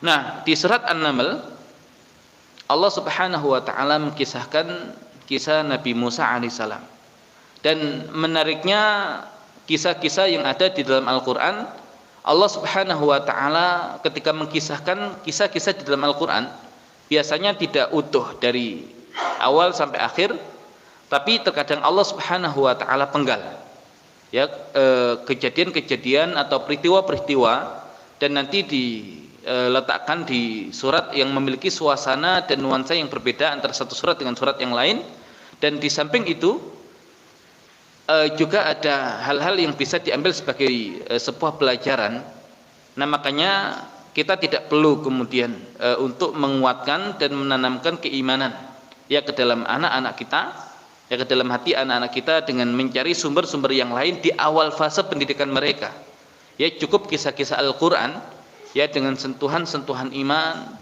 Nah, di surat An-Naml Allah Subhanahu wa taala mengkisahkan kisah Nabi Musa alaihissalam. Dan menariknya kisah-kisah yang ada di dalam Al-Qur'an, Allah Subhanahu wa taala ketika mengkisahkan kisah-kisah di dalam Al-Qur'an biasanya tidak utuh dari awal sampai akhir, tapi terkadang Allah Subhanahu wa taala penggal ya kejadian-kejadian atau peristiwa-peristiwa dan nanti diletakkan di surat yang memiliki suasana dan nuansa yang berbeda antara satu surat dengan surat yang lain. Dan di samping itu juga ada hal-hal yang bisa diambil sebagai sebuah pelajaran. Nah, makanya kita tidak perlu kemudian untuk menguatkan dan menanamkan keimanan ya ke dalam anak-anak kita, ya ke dalam hati anak-anak kita dengan mencari sumber-sumber yang lain di awal fase pendidikan mereka. Ya cukup kisah-kisah Al-Qur'an ya dengan sentuhan-sentuhan iman,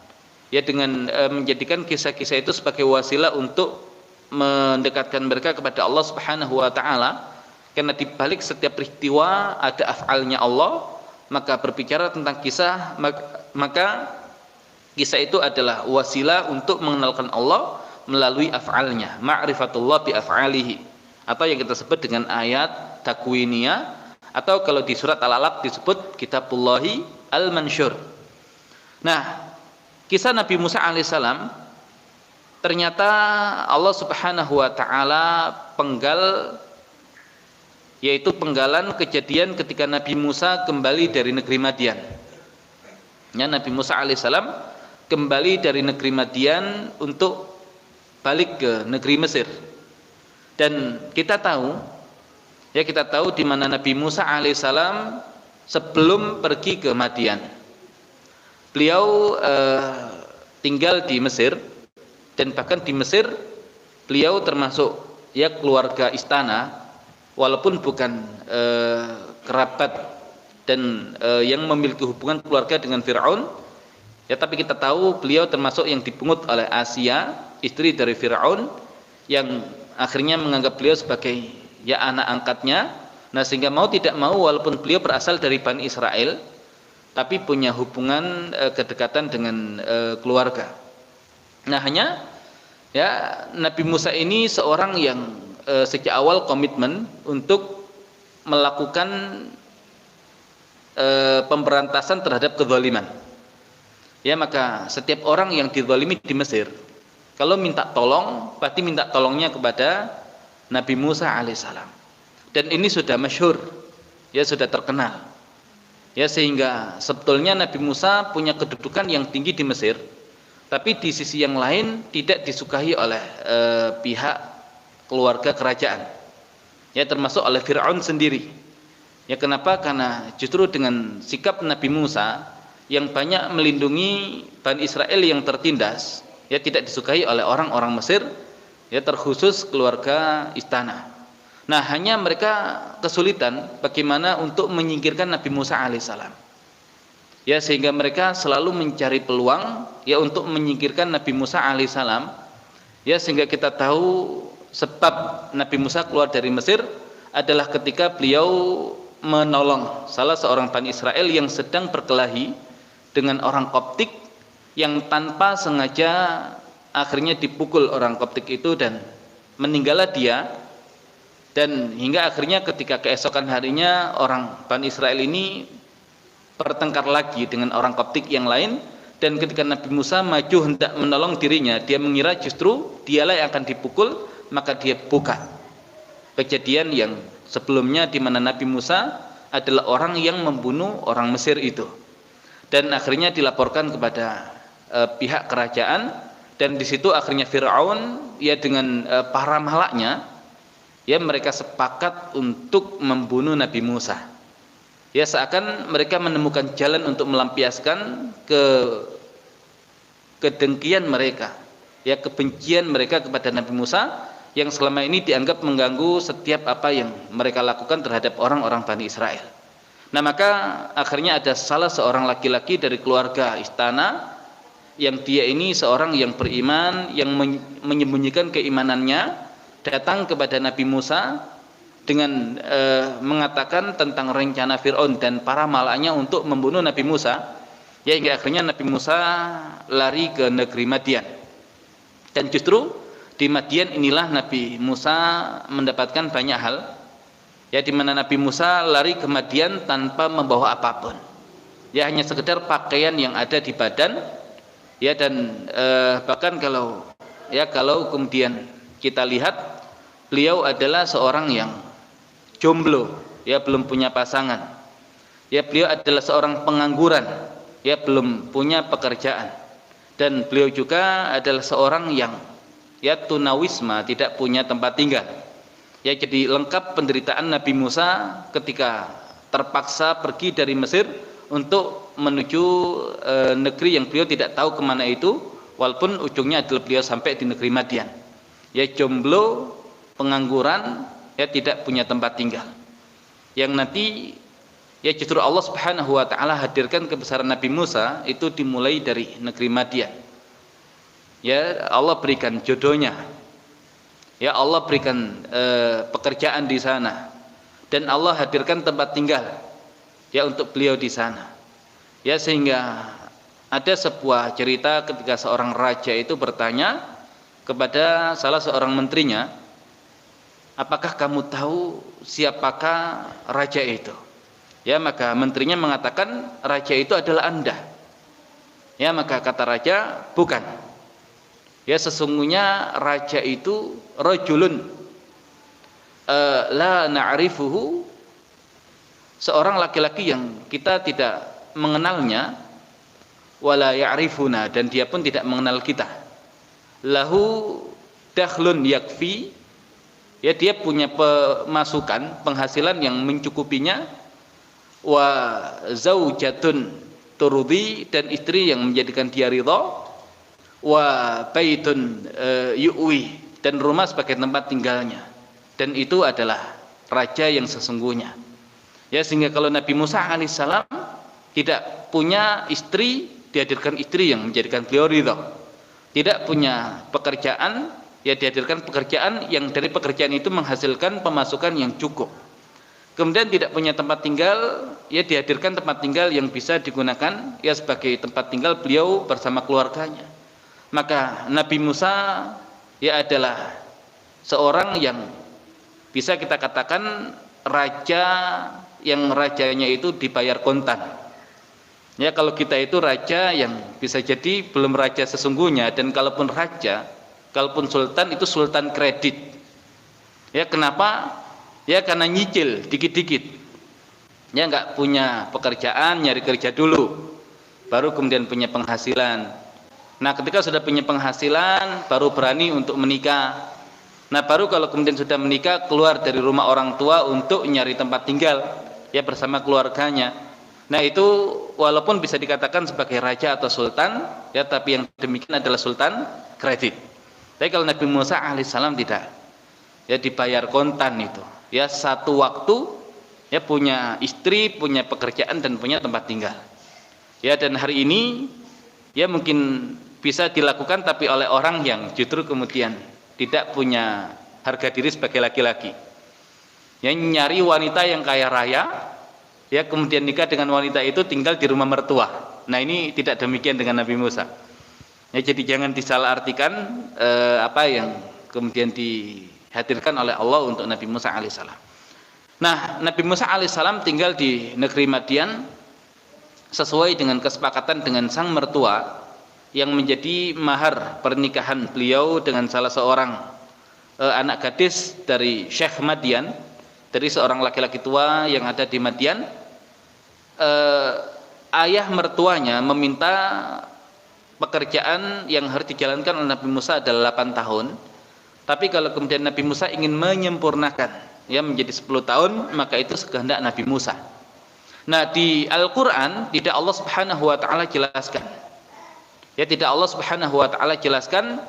ya dengan menjadikan kisah-kisah itu sebagai wasilah untuk mendekatkan mereka kepada Allah Subhanahu wa taala. Karena di balik setiap peristiwa ada af'alnya Allah, maka berbicara tentang kisah maka kisah itu adalah wasilah untuk mengenalkan Allah melalui af'alnya, ma'rifatullah bi af'alihi, atau yang kita sebut dengan ayat takwiniyah, atau kalau di surat Al-Alaq disebut kitabullahi al-mansyur. Nah, kisah Nabi Musa alaihissalam ternyata Allah Subhanahu wa taala penggal, yaitu penggalan kejadian ketika Nabi Musa kembali dari negeri Madian. Ya, Nabi Musa alaihissalam kembali dari negeri Madian untuk balik ke negeri Mesir. Dan kita tahu di mana Nabi Musa alaihissalam sebelum pergi ke Madian. Beliau tinggal di Mesir, dan bahkan di Mesir beliau termasuk ya keluarga istana, walaupun bukan kerabat dan yang memiliki hubungan keluarga dengan Fir'aun, ya, tapi kita tahu beliau termasuk yang dipungut oleh Asia, istri dari Fir'aun, yang akhirnya menganggap beliau sebagai ya anak angkatnya. Nah, sehingga mau tidak mau walaupun beliau berasal dari Bani Israel, tapi punya hubungan kedekatan dengan keluarga. Nah, hanya ya Nabi Musa ini seorang yang sejak awal komitmen untuk melakukan pemberantasan terhadap kezaliman. Ya, maka setiap orang yang dizalimi di Mesir, kalau minta tolong, pasti minta tolongnya kepada Nabi Musa alaihissalam. Dan ini sudah masyhur, ya sudah terkenal. Ya, sehingga sebetulnya Nabi Musa punya kedudukan yang tinggi di Mesir, tapi di sisi yang lain tidak disukai oleh pihak keluarga kerajaan, ya termasuk oleh Fir'aun sendiri. Ya, kenapa? Karena justru dengan sikap Nabi Musa yang banyak melindungi Bani Israel yang tertindas, ya tidak disukai oleh orang-orang Mesir, ya terkhusus keluarga istana. Nah, hanya mereka kesulitan bagaimana untuk menyingkirkan Nabi Musa alaihissalam. Ya, sehingga mereka selalu mencari peluang ya untuk menyingkirkan Nabi Musa alaihissalam. Ya, sehingga kita tahu sebab Nabi Musa keluar dari Mesir adalah ketika beliau menolong salah seorang Bani Israel yang sedang berkelahi dengan orang Koptik, yang tanpa sengaja akhirnya dipukul orang Koptik itu dan meninggallah dia. Dan hingga akhirnya ketika keesokan harinya orang Bani Israel ini bertengkar lagi dengan orang Koptik yang lain, dan ketika Nabi Musa maju hendak menolong dirinya, dia mengira justru dialah yang akan dipukul, maka dia buka. Kejadian yang sebelumnya di mana Nabi Musa adalah orang yang membunuh orang Mesir itu, dan akhirnya dilaporkan kepada pihak kerajaan, dan di situ akhirnya Fir'aun ya dengan para malaknya ya mereka sepakat untuk membunuh Nabi Musa. Ya, seakan mereka menemukan jalan untuk melampiaskan kedengkian mereka, ya kebencian mereka kepada Nabi Musa yang selama ini dianggap mengganggu setiap apa yang mereka lakukan terhadap orang-orang Bani Israel. Nah, maka akhirnya ada salah seorang laki-laki dari keluarga istana yang dia ini seorang yang beriman, yang menyembunyikan keimanannya, datang kepada Nabi Musa dengan mengatakan tentang rencana Fir'aun dan para malaknya untuk membunuh Nabi Musa. Ya, hingga akhirnya Nabi Musa lari ke negeri Madian. Dan justru di Madian inilah Nabi Musa mendapatkan banyak hal. Ya, di mana Nabi Musa lari ke Madian tanpa membawa apapun. Ya, hanya sekedar pakaian yang ada di badan. Ya, dan bahkan kalau kemudian kita lihat, beliau adalah seorang yang jomblo, ya, belum punya pasangan. Ya, beliau adalah seorang pengangguran, ya, belum punya pekerjaan. Dan beliau juga adalah seorang yang, ya, tunawisma, tidak punya tempat tinggal. Ya, jadi lengkap penderitaan Nabi Musa ketika terpaksa pergi dari Mesir untuk menuju negeri yang beliau tidak tahu kemana itu, walaupun ujungnya adalah beliau sampai di negeri Madian. Ya, jomblo, pengangguran, ya, tidak punya tempat tinggal. Yang nanti, ya, justru Allah Subhanahu wa taala hadirkan kebesaran Nabi Musa itu dimulai dari negeri Madian. Ya, Allah berikan jodohnya. Ya, Allah berikan pekerjaan di sana. Dan Allah hadirkan tempat tinggal, ya, untuk beliau di sana. Ya, sehingga ada sebuah cerita ketika seorang raja itu bertanya kepada salah seorang menterinya, "Apakah kamu tahu siapakah raja itu?" Ya, maka menterinya mengatakan, "Raja itu adalah Anda." Ya, maka kata raja, "Bukan. Ya, sesungguhnya raja itu rajulun la na'rifuhu, seorang laki-laki yang kita tidak mengenalnya, wala ya'rifuna, dan dia pun tidak mengenal kita. Lahu dakhlun yakfi, ya, dia punya pemasukan, penghasilan yang mencukupinya, wa zaujatun turdi, dan istri yang menjadikan dia ridha, wa baitun yu'wi, dan rumah sebagai tempat tinggalnya." Dan itu adalah raja yang sesungguhnya. Ya, sehingga kalau Nabi Musa alaihissalam tidak punya istri, dihadirkan istri yang menjadikan beliau ridha. Tidak punya pekerjaan, ya, dihadirkan pekerjaan yang dari pekerjaan itu menghasilkan pemasukan yang cukup. Kemudian tidak punya tempat tinggal, ya, dihadirkan tempat tinggal yang bisa digunakan, ya, sebagai tempat tinggal beliau bersama keluarganya. Maka Nabi Musa, ya, adalah seorang yang bisa kita katakan raja yang rajanya itu dibayar kontan. Ya, kalau kita itu raja yang bisa jadi belum raja sesungguhnya, dan kalaupun raja, kalaupun sultan, itu sultan kredit. Ya, kenapa? Ya, karena nyicil dikit-dikit. Ya, nggak punya pekerjaan, nyari kerja dulu, baru kemudian punya penghasilan. Nah, ketika sudah punya penghasilan, baru berani untuk menikah. Nah, baru kalau kemudian sudah menikah, keluar dari rumah orang tua untuk nyari tempat tinggal, ya, bersama keluarganya. Nah, itu walaupun bisa dikatakan sebagai raja atau sultan, ya, tapi yang demikian adalah sultan kredit. Tapi kalau Nabi Musa alaihissalam tidak, ya, dibayar kontan itu, ya, satu waktu, ya, punya istri, punya pekerjaan, dan punya tempat tinggal. Ya, dan hari ini, ya, mungkin bisa dilakukan tapi oleh orang yang justru kemudian tidak punya harga diri sebagai laki-laki. Ya, nyari wanita yang kaya raya, ya, kemudian nikah dengan wanita itu tinggal di rumah mertua. Nah, ini tidak demikian dengan Nabi Musa. Ya, jadi jangan disalahartikan apa yang kemudian dihadirkan oleh Allah untuk Nabi Musa alaihissalam. Nah, Nabi Musa alaihissalam tinggal di negeri Madian sesuai dengan kesepakatan dengan sang mertua yang menjadi mahar pernikahan beliau dengan salah seorang anak gadis dari Syekh Madian, dari seorang laki-laki tua yang ada di Madian. Ayah mertuanya meminta pekerjaan yang harus dijalankan oleh Nabi Musa adalah 8 tahun. Tapi kalau kemudian Nabi Musa ingin menyempurnakan, ya, menjadi 10 tahun, maka itu sekehendak Nabi Musa. Nah, di Al-Quran tidak Allah Subhanahu wa ta'ala jelaskan, ya, tidak Allah Subhanahu wa ta'ala jelaskan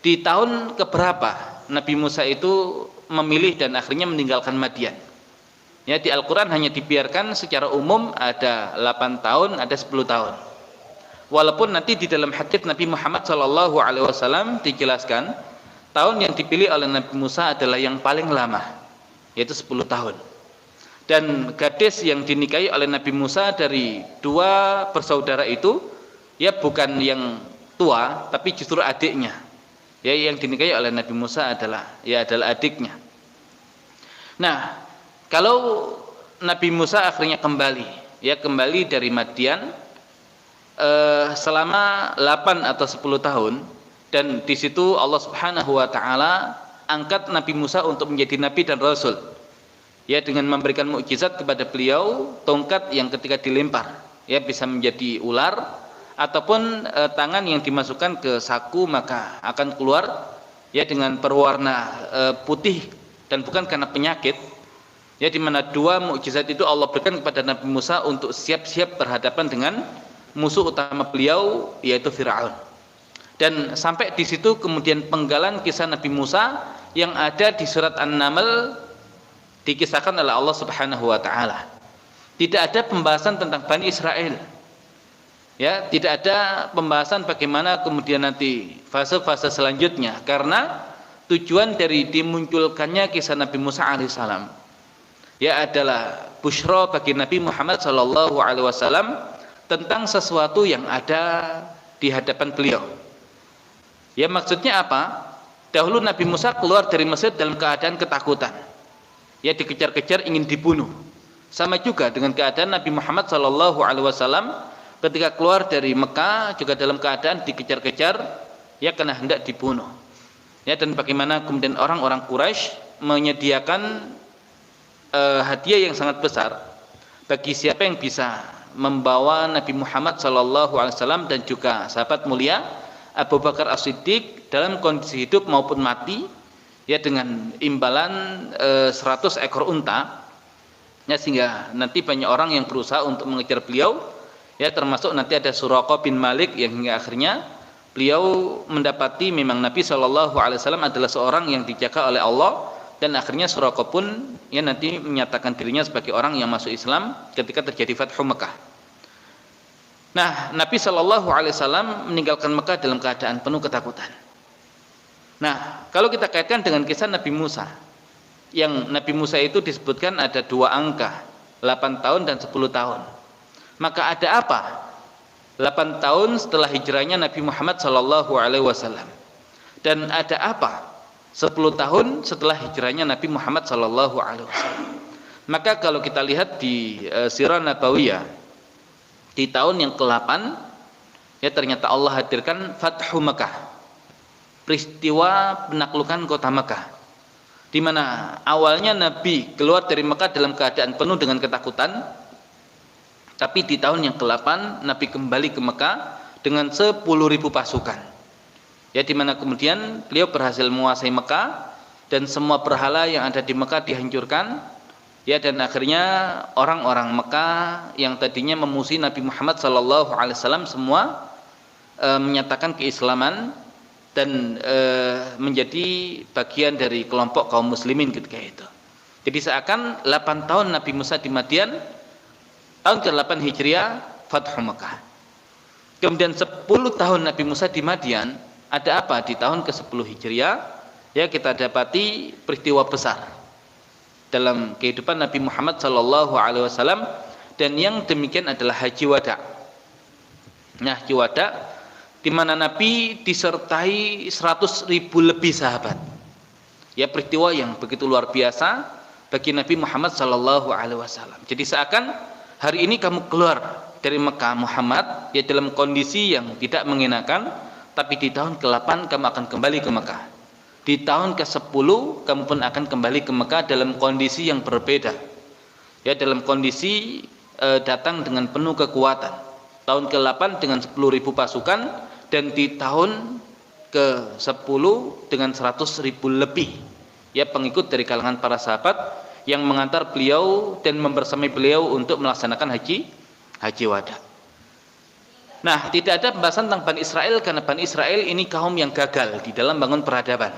di tahun keberapa Nabi Musa itu memilih dan akhirnya meninggalkan Madian. Ya, di Al-Quran hanya dibiarkan secara umum ada 8 tahun, ada 10 tahun. Walaupun nanti di dalam hadits Nabi Muhammad SAW dijelaskan tahun yang dipilih oleh Nabi Musa adalah yang paling lama, yaitu 10 tahun. Dan gadis yang dinikahi oleh Nabi Musa dari dua bersaudara itu ya bukan yang tua tapi justru adiknya. Ya, yang dinikahi oleh Nabi Musa adalah adiknya. Nah, kalau Nabi Musa akhirnya kembali dari Madian selama 8 atau 10 tahun, dan di situ Allah Subhanahu wa taala angkat Nabi Musa untuk menjadi nabi dan rasul. Ya, dengan memberikan mukjizat kepada beliau, tongkat yang ketika dilempar ya bisa menjadi ular, ataupun tangan yang dimasukkan ke saku maka akan keluar ya dengan berwarna putih dan bukan karena penyakit. Ya, di mana dua mukjizat itu Allah berikan kepada Nabi Musa untuk siap-siap berhadapan dengan musuh utama beliau yaitu Firaun. Dan sampai di situ kemudian penggalan kisah Nabi Musa yang ada di surat An-Naml dikisahkan oleh Allah Subhanahu wa taala. Tidak ada pembahasan tentang Bani Israel. Ya, tidak ada pembahasan bagaimana kemudian nanti fase-fase selanjutnya, karena tujuan dari dimunculkannya kisah Nabi Musa alaihissalam ya adalah busyra bagi Nabi Muhammad sallallahu alaihi wasallam tentang sesuatu yang ada di hadapan beliau. Ya, maksudnya apa? Dahulu Nabi Musa keluar dari Mesir dalam keadaan ketakutan. Ya, dikejar-kejar ingin dibunuh. Sama juga dengan keadaan Nabi Muhammad sallallahu alaihi wasallam ketika keluar dari Mekah juga dalam keadaan dikejar-kejar ya karena hendak dibunuh. Ya, dan bagaimana kemudian orang-orang Quraisy menyediakan hadiah yang sangat besar bagi siapa yang bisa membawa Nabi Muhammad SAW dan juga sahabat mulia Abu Bakar As-Siddiq dalam kondisi hidup maupun mati ya dengan imbalan 100 ekor unta ya, sehingga nanti banyak orang yang berusaha untuk mengejar beliau ya, termasuk nanti ada Suraqah bin Malik yang hingga akhirnya beliau mendapati memang Nabi SAW adalah seorang yang dijaga oleh Allah, dan akhirnya Suraqah pun ya nanti menyatakan dirinya sebagai orang yang masuk Islam ketika terjadi Fathu Mekah. Nah, Nabi SAW meninggalkan Mekah dalam keadaan penuh ketakutan. Nah, kalau kita kaitkan dengan kisah Nabi Musa, yang Nabi Musa itu disebutkan ada dua angka, 8 tahun dan 10 tahun. Maka ada apa 8 tahun setelah hijrahnya Nabi Muhammad SAW, dan ada apa 10 tahun setelah hijrahnya Nabi Muhammad SAW. Maka kalau kita lihat di Sirah Nabawiyah di tahun yang ke-8 ya, ternyata Allah hadirkan Fathu Mekah, peristiwa penaklukan kota Mekah, di mana awalnya Nabi keluar dari Mekah dalam keadaan penuh dengan ketakutan, tapi di tahun yang ke-8 Nabi kembali ke Mekah dengan 10.000 pasukan. Ya, di mana kemudian beliau berhasil menguasai Mekah dan semua berhala yang ada di Mekah dihancurkan. Ya, dan akhirnya orang-orang Mekah yang tadinya memusuhi Nabi Muhammad SAW semua menyatakan keislaman dan menjadi bagian dari kelompok kaum muslimin ketika itu. Jadi seakan 8 tahun Nabi Musa di Madian, tahun ke-8 Hijriah Fathu Mekah. Kemudian 10 tahun Nabi Musa di Madian, ada apa di tahun ke-10 Hijriah? Ya, kita dapati peristiwa besar dalam kehidupan Nabi Muhammad SAW, dan yang demikian adalah Haji Wada. Nah, Haji Wada di mana Nabi disertai 100.000 lebih sahabat. Ya, peristiwa yang begitu luar biasa bagi Nabi Muhammad SAW. Jadi seakan hari ini kamu keluar dari Mekah Muhammad ya dalam kondisi yang tidak mengenakan, tapi di tahun ke-8 kamu akan kembali ke Mekah. Di tahun ke-10 kamu pun akan kembali ke Mekah dalam kondisi yang berbeda. Ya, dalam kondisi datang dengan penuh kekuatan. Tahun ke-8 dengan 10.000 pasukan, dan di tahun ke-10 dengan 100.000 lebih ya pengikut dari kalangan para sahabat yang mengantar beliau dan membersamai beliau untuk melaksanakan haji wada. Nah, tidak ada pembahasan tentang Bani Israel karena Bani Israel ini kaum yang gagal di dalam bangun peradaban.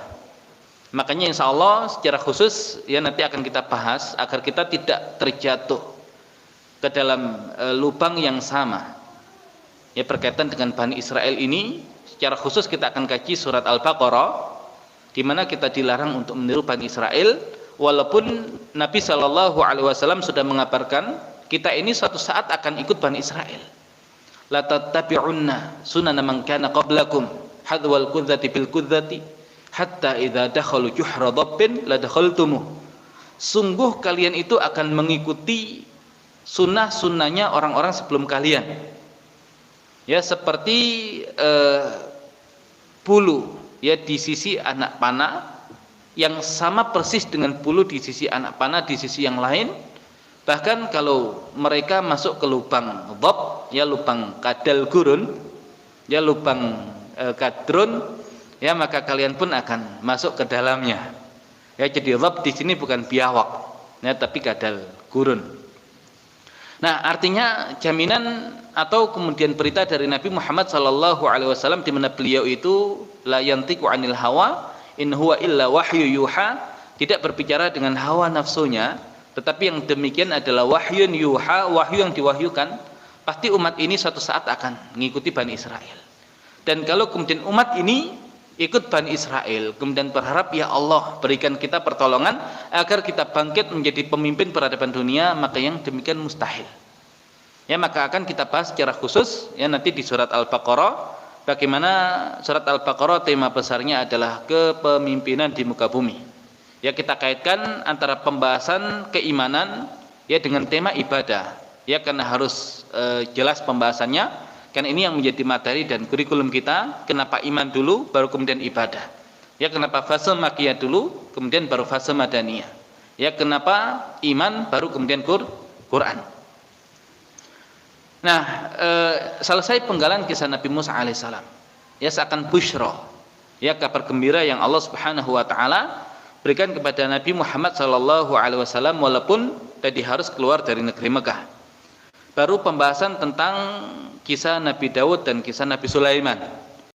Makanya insya Allah secara khusus ya nanti akan kita bahas agar kita tidak terjatuh ke dalam lubang yang sama. Ya, berkaitan dengan Bani Israel ini secara khusus kita akan kaji surat Al-Baqarah, di mana kita dilarang untuk meniru Bani Israel walaupun Nabi Shallallahu Alaihi Wasallam sudah mengabarkan kita ini suatu saat akan ikut Bani Israel. La tattabi'unna sunana man kana qablakum hadwal qudzati bil qudzati hatta idza dakhalu juhra dhabbin la dakhaltumuh. Sungguh kalian itu akan mengikuti sunnah-sunnahnya orang-orang sebelum kalian. Ya, seperti bulu ya di sisi anak panah yang sama persis dengan bulu di sisi anak panah di sisi yang lain. Bahkan kalau mereka masuk ke lubang dhab, ya lubang kadal gurun, ya lubang kadrun, ya maka kalian pun akan masuk ke dalamnya. Ya, jadi dhab di sini bukan biawak, ya tapi kadal gurun. Nah, artinya jaminan atau kemudian berita dari Nabi Muhammad sallallahu alaihi wasallam di mana beliau itu la yantiqu 'anil hawa in huwa illa wahyu yuha, tidak berbicara dengan hawa nafsunya, tetapi yang demikian adalah wahyun yuha, wahyu yang diwahyukan. Pasti umat ini suatu saat akan mengikuti Bani Israel. Dan kalau kemudian umat ini ikut Bani Israel, kemudian berharap ya Allah berikan kita pertolongan agar kita bangkit menjadi pemimpin peradaban dunia, maka yang demikian mustahil. Ya, maka akan kita bahas secara khusus ya nanti di surat Al-Baqarah, bagaimana surat Al-Baqarah tema besarnya adalah kepemimpinan di muka bumi. Ya, kita kaitkan antara pembahasan keimanan ya dengan tema ibadah. Ya, karena harus jelas pembahasannya. Kan ini yang menjadi materi dan kurikulum kita. Kenapa iman dulu baru kemudian ibadah? Ya, kenapa fase Makkiyah dulu kemudian baru fase Madaniyah? Ya, kenapa iman baru kemudian Quran? Nah, selesai penggalan kisah Nabi Musa alaihissalam. Ya, seakan busyra. Ya, kabar gembira yang Allah Subhanahu wa taala berikan kepada Nabi Muhammad sallallahu alaihi wasallam walaupun tadi harus keluar dari negeri Mekah. Baru pembahasan tentang kisah Nabi Daud dan kisah Nabi Sulaiman.